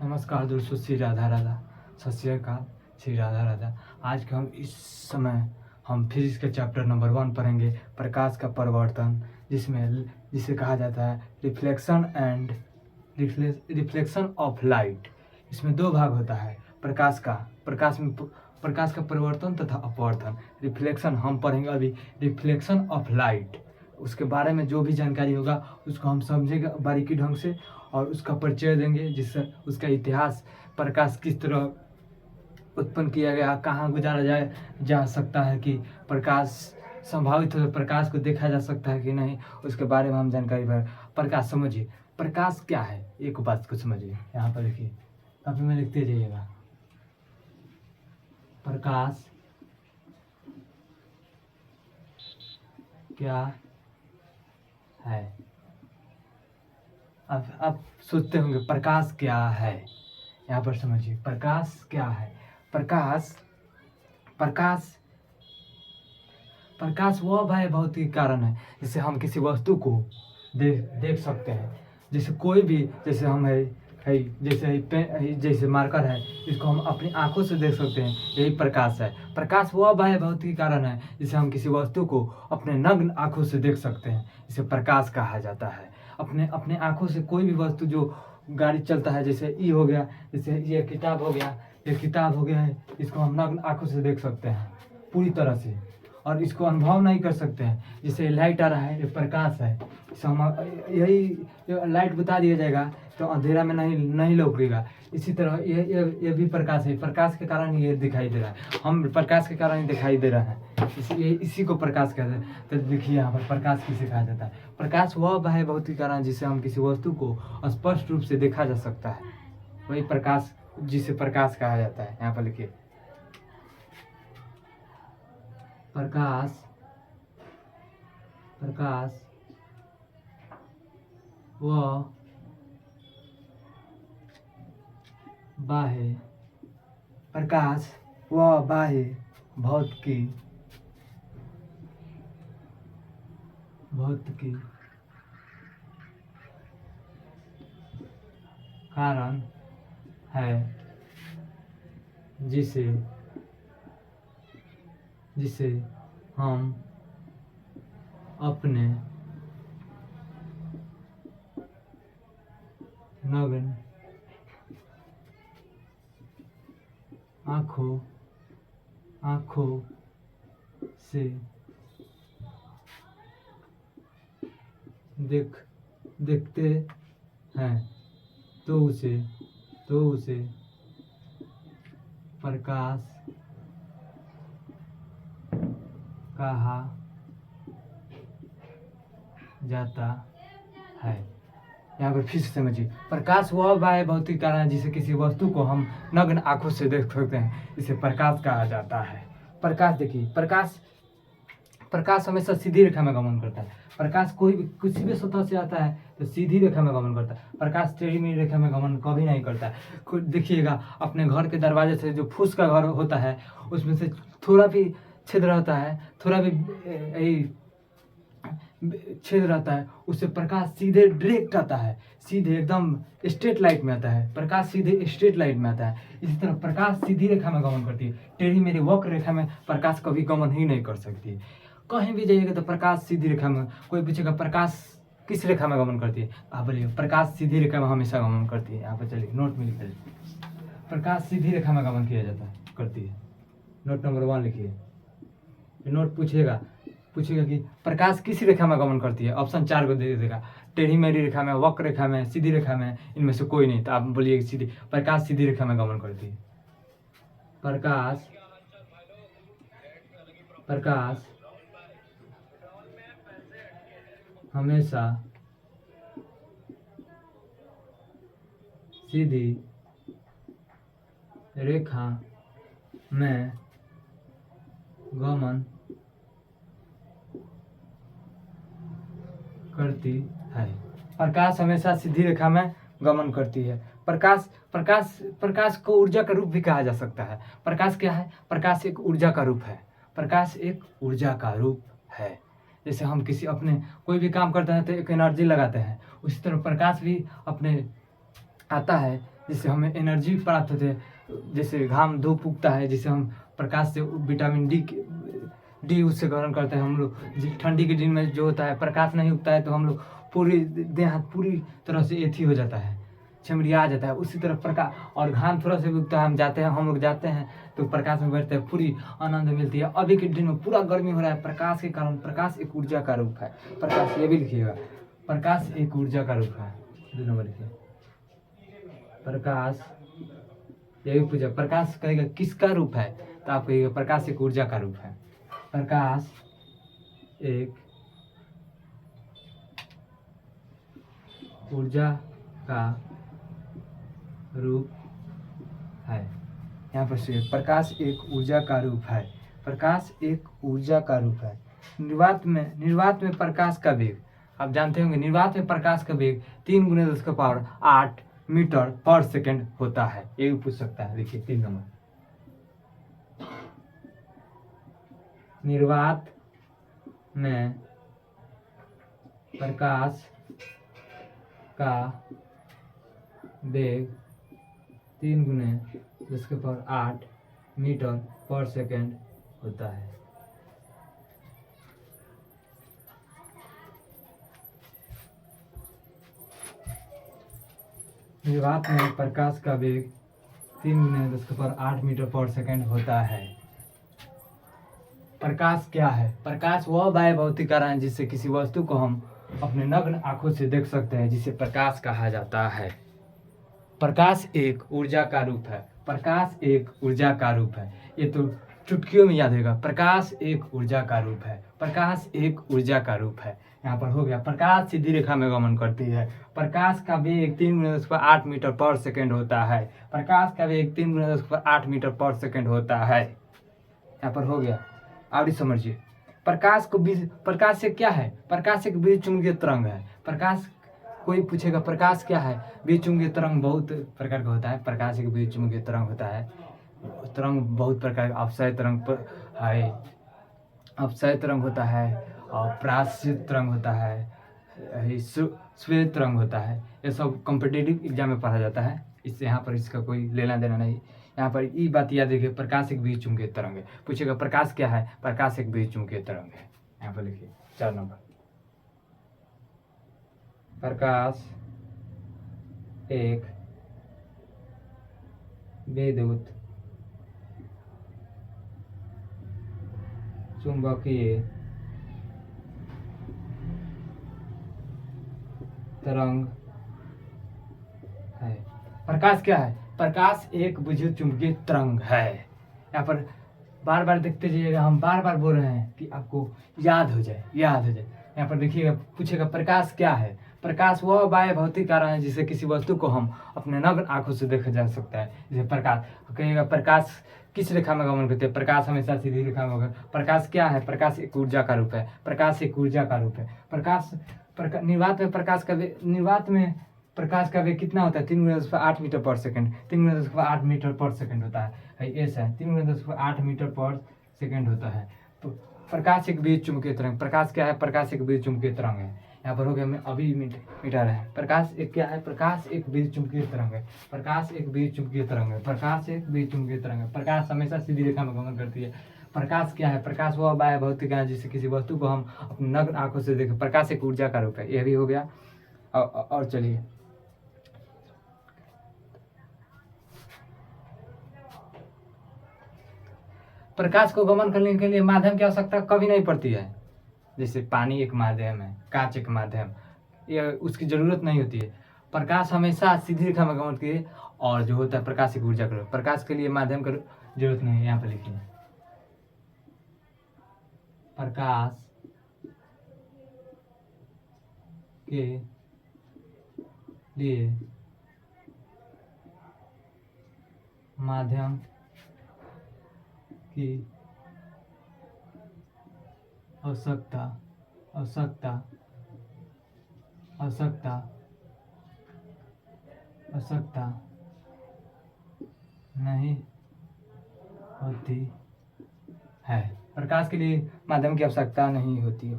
नमस्कार दोस्तों, श्री राधा राधा, सत श्री अकाल, श्री राधा राधा। आज के हम इस समय हम फिजिक्स के चैप्टर नंबर 1 पढ़ेंगे, प्रकाश का परिवर्तन, जिसे कहा जाता है रिफ्लेक्शन ऑफ लाइट। इसमें 2 भाग होता है प्रकाश का परिवर्तन तथा अपवर्तन। रिफ्लेक्शन हम पढ़ेंगे अभी, रिफ्लेक्शन ऑफ लाइट। उसके बारे में जो भी जानकारी होगा उसको हम समझेंगे बारीकी ढंग से और उसका परिचय देंगे, जिससे उसका इतिहास, प्रकाश किस तरह उत्पन्न किया गया, कहाँ गुजारा जा सकता है, कि प्रकाश संभावित हो प्रकाश को देखा जा सकता है कि नहीं, उसके बारे में हम जानकारी पर। प्रकाश समझिए, प्रकाश क्या है, एक बात को समझिए। यहाँ पर देखिए, कॉपी में लिखते जाइएगा। प्रकाश क्या है। अब आप सोचते होंगे प्रकाश क्या है, यहाँ पर समझिए प्रकाश क्या है। प्रकाश वह भय भौतिक कारण है जिससे हम किसी वस्तु को देख सकते हैं। जैसे कोई भी, जैसे हम जैसे मार्कर है, इसको हम अपनी आंखों से देख सकते हैं, यही प्रकाश है। प्रकाश वह भय भौतिक कारण है जिससे हम किसी वस्तु को अपने नग्न आंखों से देख सकते हैं, इसे प्रकाश कहा जाता है। अपने आंखों से कोई भी वस्तु, जो गाड़ी चलता है, जैसे हो गया, जैसे ये किताब हो गया है, इसको हम नग्न आंखों से देख सकते हैं पूरी तरह से, और इसको अनुभव नहीं कर सकते हैं। जैसे लाइट आ रहा है, ये प्रकाश है, यही लाइट बता दिया जाएगा तो अंधेरा में नहीं लौकेगा। इसी तरह ये भी प्रकाश है। प्रकाश के कारण ये दिखाई दे रहा है, हम प्रकाश के कारण ही दिखाई दे रहा है, इसी को प्रकाश कहते हैं। तो देखिए यहाँ पर प्रकाश किसे कहा जाता है। प्रकाश वह है भौतिक कारण जिससे हम किसी वस्तु को स्पष्ट रूप से देखा जा सकता है, वही प्रकाश, जिसे प्रकाश कहा जाता है। यहाँ पर लिखिए, प्रकाश वह बाह्य भौतिकी कारण है जिसे हम अपने नग्न आँखों से देखते हैं, तो उसे प्रकाश कहा जाता है। यहाँ पर फिर से समझिए, प्रकाश वह बाह्य भौतिक कारण है जिसे किसी वस्तु को हम नग्न आंखों से देख सकते हैं, इसे प्रकाश कहा जाता है। प्रकाश देखिए, प्रकाश हमेशा सीधी रेखा में गमन करता है। प्रकाश किसी भी सतह से आता है तो सीधी रेखा में गमन करता है। प्रकाश टेढ़ी मेढ़ी रेखा में गमन कभी नहीं करता है। खुद देखिएगा, अपने घर के दरवाजे से, जो फूस का घर होता है, उसमें से थोड़ा भी छेद रहता है, छेद रहता है, उससे प्रकाश सीधे डायरेक्ट आता है, सीधे एकदम स्ट्रेट लाइट में आता है। प्रकाश सीधे स्ट्रेट लाइट में आता है। इसी तरह प्रकाश सीधी रेखा में गमन करती है, टेढ़ी मेढ़ी वक्र रेखा में प्रकाश कभी गमन ही नहीं कर सकती। कहीं भी जाइएगा तो प्रकाश सीधी रेखा में। कोई पूछेगा प्रकाश किस रेखा में गमन करती है, आप बोलिए प्रकाश सीधी रेखा में हमेशा गमन करती है। यहाँ पर चलिए नोट में लिखिए, प्रकाश सीधी रेखा में गमन किया जाता है, करती है। नोट नंबर 1 लिखिए। नोट पूछेगा कि प्रकाश किस रेखा में गमन करती है, ऑप्शन 4 को दे देगा, टेढ़ी मेढ़ी रेखा में, वक्र रेखा में, सीधी रेखा में, इनमें से कोई नहीं। तो आप बोलिए सीधी, प्रकाश सीधी रेखा में गमन करती है। प्रकाश हमेशा सीधी रेखा में गमन करती है। प्रकाश हमेशा सीधी रेखा में गमन करती है। प्रकाश को ऊर्जा का रूप भी कहा जा सकता है। प्रकाश क्या है? प्रकाश एक ऊर्जा का रूप है। प्रकाश एक ऊर्जा का रूप है। जैसे हम अपने कोई भी काम करते हैं तो एक एनर्जी लगाते हैं, उसी तरह प्रकाश भी अपने आता है जिससे हमें एनर्जी प्राप्त होती है। जैसे घाम धूप उगता है, जिससे हम प्रकाश से विटामिन डी उससे ग्रहण करते हैं हम लोग। ठंडी के दिन में जो होता है प्रकाश नहीं उगता है तो हम लोग पूरी देह पूरी तरह से एथी हो जाता है, चमड़िया आ जाता है। उसी तरह प्रकाश और घाम थोड़ा सा भी उगता है, हम लोग जाते हैं तो प्रकाश में बैठते हैं, पूरी आनंद मिलती है। अभी के दिन में पूरा गर्मी हो रहा है प्रकाश के कारण। प्रकाश एक ऊर्जा का रूप है। प्रकाश ये भी लिखिएगा, प्रकाश एक ऊर्जा का रूप है। 2 नंबर लिखिए, प्रकाश। ये भी पूछा प्रकाश कहेगा किसका रूप है, तो आप कहिएगा प्रकाश एक ऊर्जा का रूप है। प्रकाश एक ऊर्जा का रूप है। यहाँ पर से प्रकाश एक ऊर्जा का रूप है। प्रकाश एक ऊर्जा का रूप है। निर्वात में प्रकाश का वेग, आप जानते होंगे निर्वात में प्रकाश का वेग 3 × 10⁸ मीटर पर सेकेंड होता है। ये भी पूछ सकता है। देखिए 3 नंबर, निर्वात में प्रकाश का वेग 3 × 10⁸ मीटर पर सेकेंड होता है। निर्वात में प्रकाश का वेग 3 × 10⁸ मीटर पर सेकेंड होता है। प्रकाश क्या है? प्रकाश वह वायु भौतिक कारण है जिससे किसी वस्तु को हम अपने नग्न आंखों से देख सकते हैं, जिसे प्रकाश कहा जाता है। प्रकाश एक ऊर्जा का रूप है। प्रकाश एक ऊर्जा का रूप है। ये तो चुटकियों में याद होगा। प्रकाश एक ऊर्जा का रूप है। प्रकाश एक ऊर्जा का रूप है। यहाँ पर हो गया। प्रकाश सीधी रेखा में गमन करती है। प्रकाश का वेग 3 × 10⁸ मीटर पर सेकेंड होता है। प्रकाश का वेग 3 × 10⁸ मीटर पर सेकेंड होता है। यहाँ पर हो गया। और समझिए, प्रकाश से क्या है? प्रकाश एक विद्युत चुम्बकीय तरंग है। प्रकाश, कोई पूछेगा प्रकाश क्या है? विद्युत चुम्बकीय तरंग बहुत प्रकार का होता है। प्रकाश एक विद्युत चुम्बकीय तरंग होता है। तरंग बहुत प्रकार का, अपसय तरंग है, अपसय तरंग होता है, और पराश्रित तरंग होता है, श्वेत तरंग होता है। ये सब कॉम्पिटिटिव एग्जाम में पढ़ा जाता है। इससे यहाँ पर इसका कोई लेना देना नहीं। यहाँ पर ये बात याद रखिए, प्रकाश एक विद्युत चुम्बकीय तरंग है। पूछेगा प्रकाश क्या है? प्रकाश एक विद्युत चुम्बकीय तरंग है। यहाँ पर लिखिए 4 नंबर, प्रकाश एक विद्युत चुंबकीय तरंग है। प्रकाश क्या है? प्रकाश एक विद्युत चुंबकीय तरंग है। यहाँ पर बार बार देखते जाइएगा, हम बार बार बोल रहे हैं कि आपको याद हो जाए। यहाँ पर देखिएगा, पूछेगा प्रकाश क्या है? प्रकाश वह वायु भौतिक कारण है जिससे किसी वस्तु को हम अपने नग्न आंखों से देखा जा सकता है। जैसे प्रकाश, कहिएगा प्रकाश किस रेखा में गमन करते हैं? प्रकाश हमेशा सीधी रेखा में होगा। प्रकाश क्या है? प्रकाश एक ऊर्जा का रूप है। प्रकाश एक ऊर्जा का रूप है। निर्वात में प्रकाश का वेग कितना होता है? 3 × 10⁸ मीटर पर सेकेंड। 3 × 10⁸ मीटर पर सेकेंड होता है। ऐसा है, 3 × 10⁸ मीटर पर सेकेंड होता है। तो प्रकाश एक विद्युत चुम्बकीय तरंग। प्रकाश क्या है? प्रकाश एक विद्युत चुम्बकीय तरंग है। यहाँ पर हो गया, मैं अभी मिटा रहे हैं। प्रकाश एक क्या है? प्रकाश एक विद्युत चुम्बकीय तरंग है। प्रकाश एक विद्युत चुम्बकीय तरंग है। प्रकाश एक विद्युत चुम्बकीय तरंग है। प्रकाश हमेशा सीधी रेखा में गमन करती है। प्रकाश क्या है? प्रकाश वह वायु भौतिक है जिससे किसी वस्तु को हम अपने नग्न आंखों से देखें। प्रकाश एक ऊर्जा का रूप है। यह भी हो गया। और चलिए, प्रकाश को गमन करने के लिए माध्यम की आवश्यकता कभी नहीं पड़ती है। जैसे पानी एक माध्यम है, कांच एक माध्यम, ये उसकी जरूरत नहीं होती है। प्रकाश हमेशा सीधी रेखा में गमन करती है। और जो होता है प्रकाश एक ऊर्जा का, प्रकाश के लिए माध्यम की जरूरत नहीं है। यहाँ पर लिखिए, प्रकाश के लिए माध्यम की आवश्यकता नहीं होती है। प्रकाश के लिए माध्यम की आवश्यकता नहीं होती है।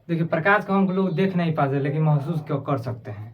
देखिए, प्रकाश को हम लोग देख नहीं पाते लेकिन महसूस कर सकते हैं।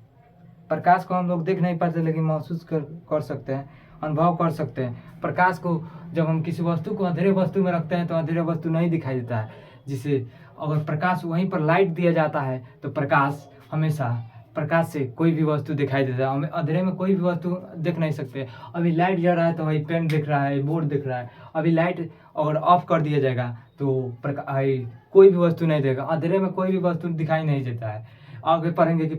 प्रकाश को हम लोग देख नहीं पाते लेकिन महसूस कर सकते हैं, अनुभव कर सकते हैं। प्रकाश को जब हम किसी वस्तु को अंधेरे वस्तु में रखते हैं तो अंधेरे वस्तु नहीं दिखाई देता है, जिसे अगर प्रकाश वहीं पर लाइट दिया जाता है तो प्रकाश हमेशा प्रकाश से कोई भी वस्तु दिखाई देता है। हमें अंधेरे में कोई भी वस्तु देख नहीं सकते। अभी लाइट जल रहा है तो वही पेन दिख रहा है, बोर्ड दिख रहा है। अभी लाइट अगर ऑफ कर दिया जाएगा तो कोई भी वस्तु नहीं देगा, अंधेरे में कोई भी वस्तु दिखाई नहीं देता है। आगे पढ़ेंगे कि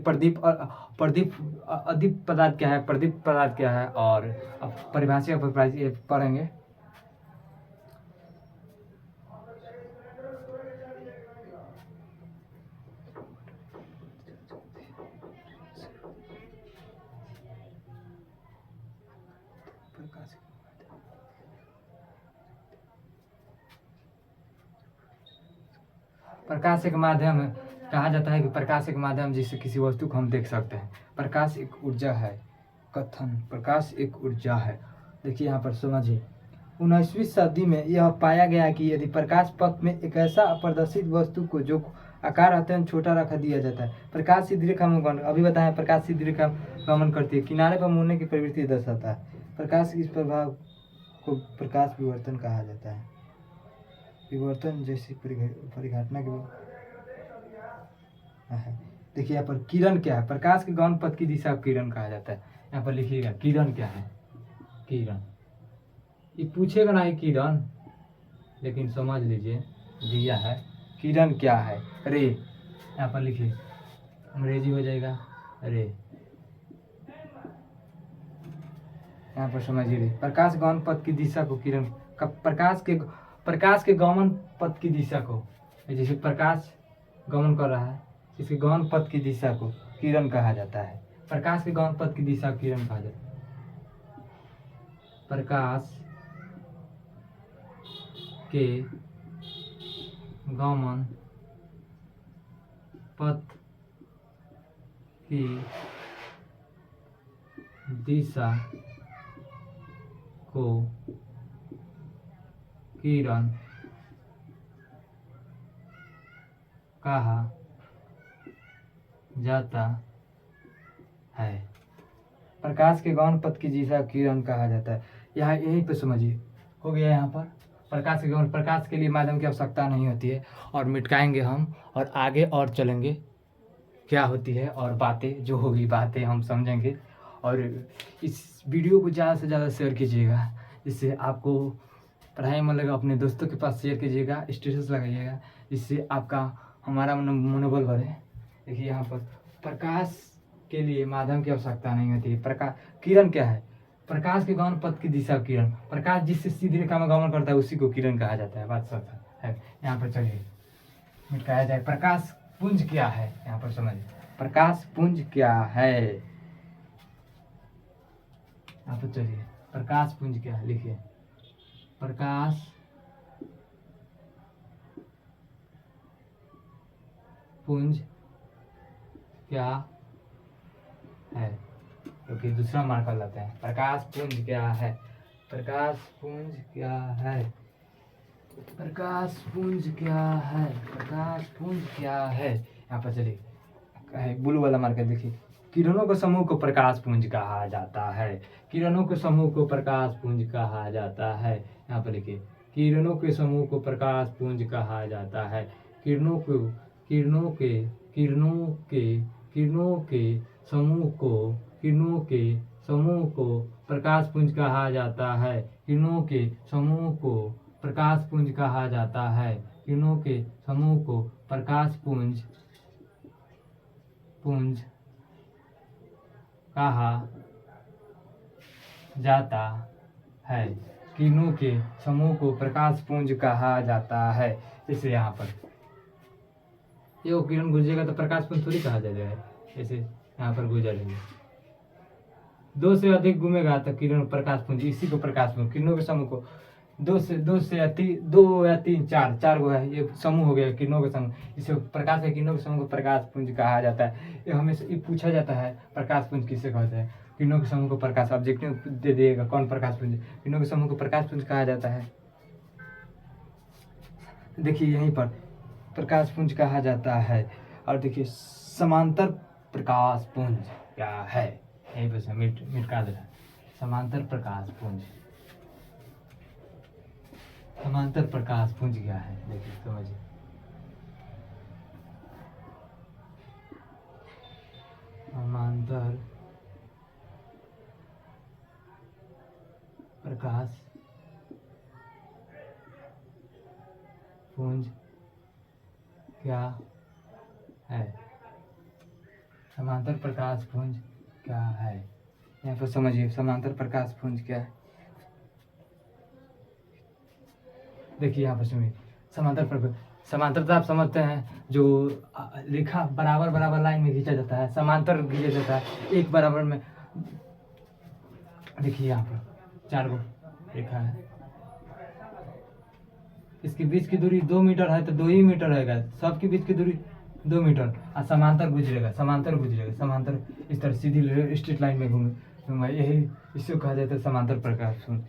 अदीप पदार्थ क्या है, प्रदीप पदार्थ क्या है, और परिभाषा पढ़ेंगे। प्रकाश एक माध्यम है, कहा जाता है कि प्रकाश एक माध्यम जिससे किसी वस्तु को हम देख सकते हैं। प्रकाश एक ऊर्जा है। कथन, प्रकाश एक ऊर्जा है। देखिए यहाँ पर समझिए, 19वीं सदी में यह पाया गया कि यदि प्रकाश पथ में एक ऐसा अप्रदर्शित वस्तु को जो आकार अत्यंत छोटा रखा दिया जाता है, प्रकाश सीधी रेखा में गमन, अभी बताएं प्रकाश सीधी रेखा में गमन करती है, किनारे पर मुड़ने की प्रवृत्ति दर्शाता है। प्रकाश के इस प्रभाव को प्रकाश विवर्तन कहा जाता है। विवर्तन जैसी परिघटना के है। देखिए यहाँ पर किरण क्या है, प्रकाश के गमन पथ की दिशा को किरण कहा जाता है। यहाँ पर लिखिएगा किरण क्या है। किरण, ये पूछेगा ना ही किरण, लेकिन समझ लीजिए दिया है किरण क्या है। रे, यहाँ पर लिखिए, अंग्रेजी हो जाएगा रे। यहाँ पर समझिए प्रकाश गमन पथ की दिशा को किरण, प्रकाश के गमन पथ की दिशा को, जैसे प्रकाश गमन कर रहा है, इसके गमन पथ की दिशा को किरण कहा जाता है। प्रकाश के गमन पथ की दिशा को किरण कहा जाता है। प्रकाश के गमन पथ की दिशा को किरण कहा जाता है। प्रकाश के गमन पथ की दिशा किरण कहा जाता है। यहाँ यहीं पे समझिए, हो गया। यहाँ पर प्रकाश के गमन, प्रकाश के लिए माध्यम की आवश्यकता नहीं होती है, और मिटाएंगे हम और आगे और चलेंगे क्या होती है, और बातें जो होगी बातें हम समझेंगे। और इस वीडियो को ज़्यादा से ज़्यादा शेयर कीजिएगा, जिससे आपको पढ़ाई में लगा। अपने दोस्तों के पास शेयर कीजिएगा, स्टेटस लगाइएगा, जिससे आपका हमारा मनोबल बढ़े। देखिए यहाँ पर प्रकाश के लिए माध्यम की आवश्यकता नहीं होती है। प्रकाश, किरण क्या है, प्रकाश के गमन पथ की दिशा किरण, प्रकाश जिससे सीधी रेखा में गमन करता है उसी को किरण कहा जाता है। बात सब है। यहाँ पर चलिए मिटाया जाए। प्रकाश पुंज क्या है, यहाँ पर समझिए प्रकाश पुंज क्या है। यहाँ पर चलिए प्रकाश पुंज क्या है, लिखिए प्रकाश पुंज क्या है, क्योंकि दूसरा मार्कर लाते हैं। प्रकाश पुंज क्या है, प्रकाश पुंज क्या है, प्रकाश पुंज क्या है, प्रकाश पुंज क्या है। यहाँ पर चलिए ब्लू वाला मार्कर देखिए, किरणों के समूह को प्रकाश पुंज कहा जाता है। किरणों के समूह को प्रकाश पुंज कहा जाता है। यहाँ पर लिखिए किरणों के समूह को प्रकाश पुंज कहा जाता है। किरणों के समूह को प्रकाश पुंज कहा जाता है। किरणों के समूह को प्रकाश पुंज कहा जाता है। किरणों के समूह को प्रकाश पुंज कहा जाता है। किरणों के समूह को प्रकाश पुंज कहा जाता है। जैसे यहाँ पर ये किरण गुजरेगा तो प्रकाश पुंज थोड़ी कहा जाएगा। जैसे यहाँ पर गुजरेंगे, 2 से अधिक घूमेगा तो किरण प्रकाश पुंज, इसी को प्रकाश पुंज। किरणों के समूह को 2 या 3 4 गो है, ये समूह हो गया किरणों के समूह, इसे प्रकाश के किरणों के समूह को प्रकाश पुंज कहा जाता है। ये हमेशा ये पूछा जाता है प्रकाश पुंज किसे कहते हैं। किरणों के समूह को प्रकाश, ऑब्जेक्टिव दे दिएगा कौन प्रकाश पुंज, किरणों के समूह को प्रकाश पुंज कहा जाता है। देखिए यहीं पर प्रकाश पुंज कहा जाता है। और देखिए समांतर प्रकाश पुंज, क्या है, यहीं पे से मिटका दे रहा है। समांतर प्रकाश पुंज, समांतर प्रकाश पुंज क्या है, देखिए समझिए। समांतर प्रकाश पुंज क्या है, समांतर प्रकाश पुंज क्या है, यहाँ पर समझिए समांतर प्रकाश पुंज क्या है। देखिए यहाँ पर सुनिए, समांतर प्रकाश, समांतर तो आप समझते हैं, जो रेखा बराबर बराबर लाइन में खींचा जाता है, समांतर खींचा जाता है, एक बराबर में। देखिए यहाँ पर 4 गो रेखा है, इसके बीच की दूरी 2 मीटर है तो 2 ही मीटर रहेगा, सबके बीच की दूरी 2 मीटर, और समांतर गुजरेगा, समांतर गुजरेगा, समांतर इस तरह सीधी स्ट्रेट लाइन में घूमेगा, यही इसको कहा जाता है समांतर प्रकाश पुंज।